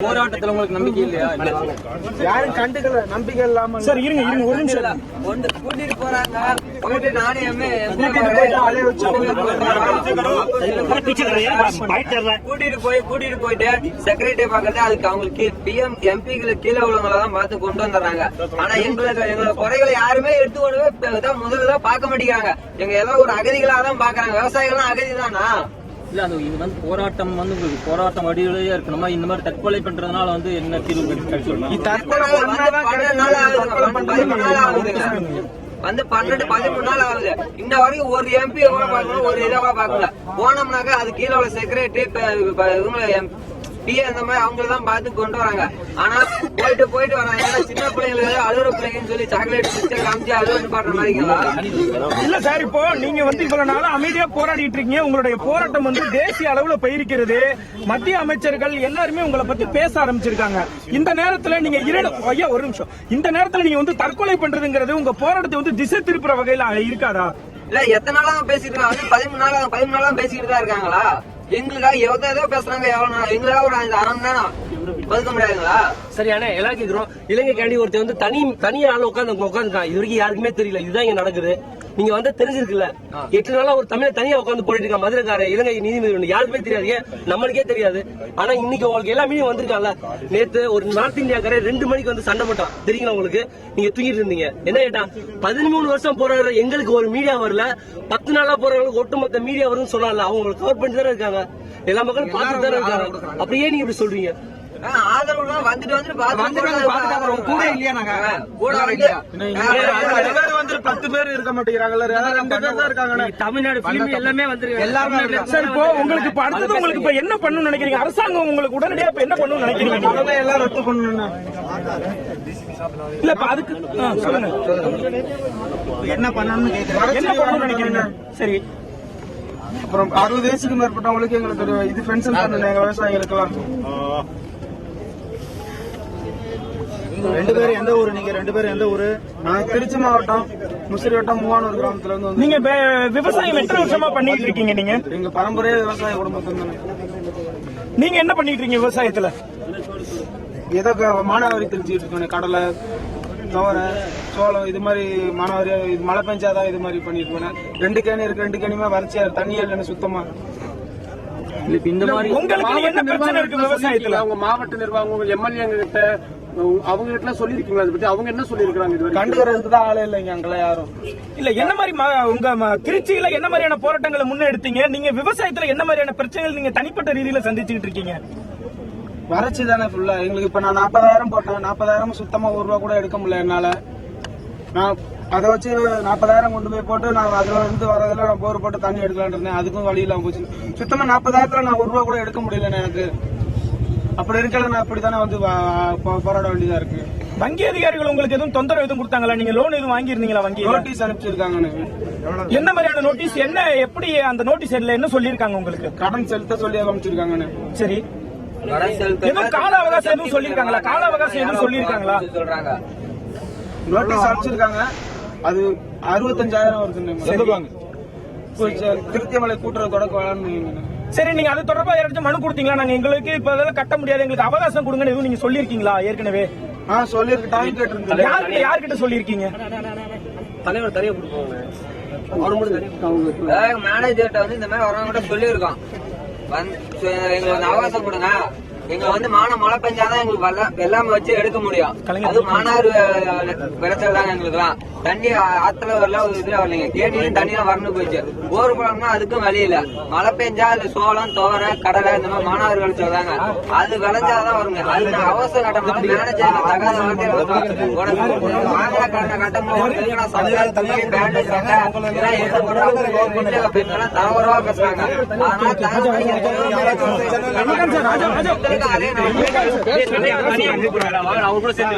போராட்டத்துல உங்களுக்கு நம்பிக்கை இல்லையா? யாரும் கண்டுக்கல, நம்பிக்கை இல்லாம. சார் இருங்க ஒரு நிமிஷம். கூட்டிட்டு போறாங்க, போயிட்டு நானே கூட்டிட்டு போயிட்டு செக்ரட்டரி பாக்கிறது, அதுக்கு அவங்களுக்கு பிஎம் எம்பிகளுக்கு கீழே உள்ளவங்களதான் பார்த்து கொண்டு வந்துடுறாங்க. ஆனா எங்களோட குறைகளை யாருமே எடுத்து கொண்டு முதல்ல பார்க்க மாட்டேங்கிறாங்க. எங்க எல்லாம் ஒரு அகதிகளா தான் பாக்குறாங்க. விவசாயிகள் அகதி தானா? இல்ல அது இது வந்து போராட்டம் வந்து உங்களுக்கு போராட்டம் வடிவிலேயே இருக்கணுமா? இந்த மாதிரி தற்கொலை பண்றதுனால வந்து என்ன தீர்வு கிடைக்கும்? வந்து 12-13 நாள் ஆகுது. இன்ன வரைக்கும் ஒரு எம்பி கூட பாக்கணும், ஒரு இதாவா பாக்கல. போனோம்னாக்கா அது கீழே உள்ள செக்ரட்டரி அந்த மாதிரி அவங்களதான் பார்த்து கொண்டு வராங்க. ஆனா போயிட்டு வராங்க. ஏன்னா சின்ன பிள்ளைங்களுக்கு அழுகுற பிள்ளைங்கன்னு சொல்லி சாக்லேட் பிஸ்கட் காமிச்சு அழுகு பாடுற மாதிரி. இல்ல சார், இப்போ நீங்க வந்து இவ்வளவு நாளா அமைதியா போராடிட்டு இருக்கீங்க. உங்களுடைய போராட்டம் வந்து தேசிய அளவுல போயிருக்கிறது. மத்திய அமைச்சர்கள் எல்லாருமே உங்களை பத்தி பேச ஆரம்பிச்சிருக்காங்க. இந்த நேரத்துல நீங்க ஐயா ஒரு நிமிஷம், இந்த நேரத்துல நீங்க வந்து தற்கொலை பண்றதுங்கிறது உங்க போராட்டத்தை வந்து திசை திருப்புற வகையில இருக்காதா? இல்ல எத்தனை நாளா பேசிட்டு இருக்காங்க? 13 நாளா பேசிட்டு தான் இருக்காங்களா? எங்களுக்காக எவ்வளோ பேசுறாங்க, எங்களுக்காக ஒரு 1/2 மணி நேரம் பதுக்க முடியாதுங்களா? சரியான எல்லாரும் கேட்கிறோம். இலங்கைக்காண்டி ஒருத்தர் வந்து தனியா ஆள் உட்காந்துருக்கான். இது வரைக்கும் யாருக்குமே தெரியல. இதுதான் இங்க நடக்குது. நீங்க வந்து தெரிஞ்சிருக்குல்ல, 8 நாளா ஒரு தமிழ தனியா உட்காந்து போயிட்டு இருக்கான். மதுரைக்கார இலங்கை நீதிமன்றம் யாருக்குமே தெரியாது, நம்மளுக்கே தெரியாது. ஆனா இன்னைக்கு உங்களுக்கு எல்லா மீடியும் வந்திருக்காங்கல்ல. நேத்து ஒரு நார்த் இந்தியாக்கார 2 மணிக்கு வந்து சண்டை போட்டான், தெரியுங்களா உங்களுக்கு? நீங்க தூங்கிட்டு இருந்தீங்க. என்ன கேட்டான்? 13 வருஷம் போராடுற எங்களுக்கு ஒரு மீடியா வரல, 10 நாளா போறவங்களுக்கு ஒட்டுமொத்த மீடியா வரும்னு சொல்லல. அவங்க கவர் பண்ணிட்டு தானே இருக்காங்க, எல்லா மக்களும் பார்த்துட்டு தானே இருக்காங்க. அப்படியே நீங்க இப்படி சொல்றீங்க? ஆதரவு வந்துட்டு கூட இல்லையா? நாங்க கூட 10 பேர் இருக்க மாட்டேங்கிறாங்கல்ல, 2 பேர் தான் இருக்காங்க. தமிழ்நாடு எல்லாமே வந்துருக்கு. சார் இப்போ உங்களுக்கு இப்ப அடுத்தது உங்களுக்கு இப்ப என்ன பண்ணணும்னு நினைக்கிறீங்க? அரசாங்கம் உங்களுக்கு உடனடியா இப்ப என்ன பண்ணணும்னு நினைக்கிறீங்க? எல்லாம் ரத்து பண்ணணும். இல்ல இப்ப அதுக்கு சொல்லுங்க, என்ன பண்ணணும்னு நினைக்கிறீங்க? சரி, அப்புறம் 60 வயசுக்கு மேற்பட்டவங்களுக்கு எங்களுக்கு இது பென்ஷன் பண்ணணும். எங்க விவசாயிகளுக்கெல்லாம் 2 பேரும் எந்த ஊரு? நீங்க 2 பேரும் எந்த ஊரு? நான் திருச்சி மாவட்டம் முசிறி வட்டம் மூவானூர் கிராமத்துல இருந்து. நீங்க விவசாயம் எத்தனை வருஷமா பண்ணிட்டு இருக்கீங்க? நீங்க எங்க பரம்பரையே விவசாய குடும்பத்துல. நீங்க என்ன பண்ணிட்டு இருக்கீங்க விவசாயத்துல? ஏதோ மானாவாரி தெரிஞ்சுட்டு இருக்கேன். கடலை, துவரை, சோளம், இது மாதிரி மானாவாரி. மழை பெஞ்சாதான் இது மாதிரி பண்ணிட்டு இருக்கேன். 2 கேணி இருக்கு, 2 கேணியுமே வறட்சியா தண்ணி இல்லைன்னு சுத்தமா. இந்த மாதிரி உங்களுக்கு என்ன பிரச்சனை இருக்கு விவசாயத்துல? அவங்க மாவட்ட நிர்வாகம் எம்எல்ஏ கிட்ட அவங்க கிட்ட சொல்லிருக்கீங்களா? அதை பத்தி அவங்க என்ன சொல்லிருக்காங்க? கண்டுக்கிறதுக்கு தான் ஆளே இல்லைங்க அங்கெல்லாம் யாரும். இல்ல என்ன மாதிரி உங்க திருச்சியில என்ன மாதிரியான போராட்டங்களை முன்னெடுத்தீங்க? நீங்க விவசாயத்துல என்ன மாதிரியான பிரச்சனைகள் நீங்க தனிப்பட்ட ரீதியில சந்திச்சுட்டு இருக்கீங்க? வறட்சி தானே ஃபுல்லா எங்களுக்கு. இப்ப நான் 40,000 போட்டேன், 40,000 சுத்தமா ₹1 கூட எடுக்க முடியல என்னால. நான் அதை வச்சு 40,000 கொண்டு போய் போட்டு நான் அதுல இருந்து வரதுல நான் போர் போட்டு தண்ணி எடுக்கலான் இருந்தேன். அதுக்கும் வழி இல்லாம போச்சு. சுத்தமா 40,000 நான் ₹1 கூட எடுக்க முடியல எனக்கு. அப்படி இருக்கல நான் இப்படித்தானே வந்து போராட வேண்டியதா இருக்கு. வங்கி அதிகாரிகள் உங்களுக்கு எதுவும் தொந்தரவு எதுவும் கொடுத்தாங்களா? நீங்க லோன் எதுவும் வாங்கியிருந்தீங்களா? வங்கி நோட்டீஸ் அனுப்பிச்சிருக்காங்க. என்ன மாதிரியான நோட்டீஸ்? என்ன எப்படி அந்த நோட்டீஸ் என்ன சொல்லிருக்காங்க உங்களுக்கு? கடன் செலுத்த சொல்லி அனுப்பிச்சிருக்காங்க. சரி, எதுவும் கால அவகாசம் எதுவும் சொல்லிருக்காங்களா? கால அவகாசம் எதுவும் சொல்லிருக்காங்களா? சொல்றாங்க. நோட்டீஸ் அனுப்பிச்சிருக்காங்க. அது 65,000 வருது. திருத்தியமலை கூட்டுறது தொடக்க வேளாண். சரி, நீங்க அது தொடர்பா யாராச்சும் மனு கொடுத்தீங்களா? நாங்க எங்களுக்கு இப்ப அதெல்லாம் கட்ட முடியாது, எங்களுக்கு அவகாசம் கொடுங்கன்னு எதுவும் நீங்க சொல்லிருக்கீங்களா ஏற்கனவே? சொல்லிருக்கேன். யார்கிட்ட சொல்லிருக்கீங்க? தலைவர் தனியா கொடுப்பாங்க. மேனேஜர்கிட்ட வந்து இந்த மாதிரி வரவங்க சொல்லியிருக்கோம், எங்களுக்கு அவகாசம் கொடுங்க. எங்க வந்து மழை பெஞ்சாதான் எங்களுக்கு வெள்ளாம வச்சு எடுக்க முடியும். அது மானாறு விளைச்சல் தாங்க எங்களுக்குலாம். தண்ணி ஆத்துல வரல, ஒரு இதுல வரலைங்க. கேட்டிலும் தண்ணியெல்லாம் வரணும் போயிடுச்சு. போர் போடணும்னா அதுக்கும் வழி இல்ல. மழை பெஞ்சா அது சோளம், துவரை, கடலை இந்த மாதிரி மானாறு விளைச்சல் தாங்க. அது விளைஞ்சாதான் வருங்க. அது அவசரம் கட்டணும். மேனேஜர் தகாத வாங்கின கடனை கட்ட முடியும். தவறவா பேசுறாங்க. அவங்க கூட சேர்ந்து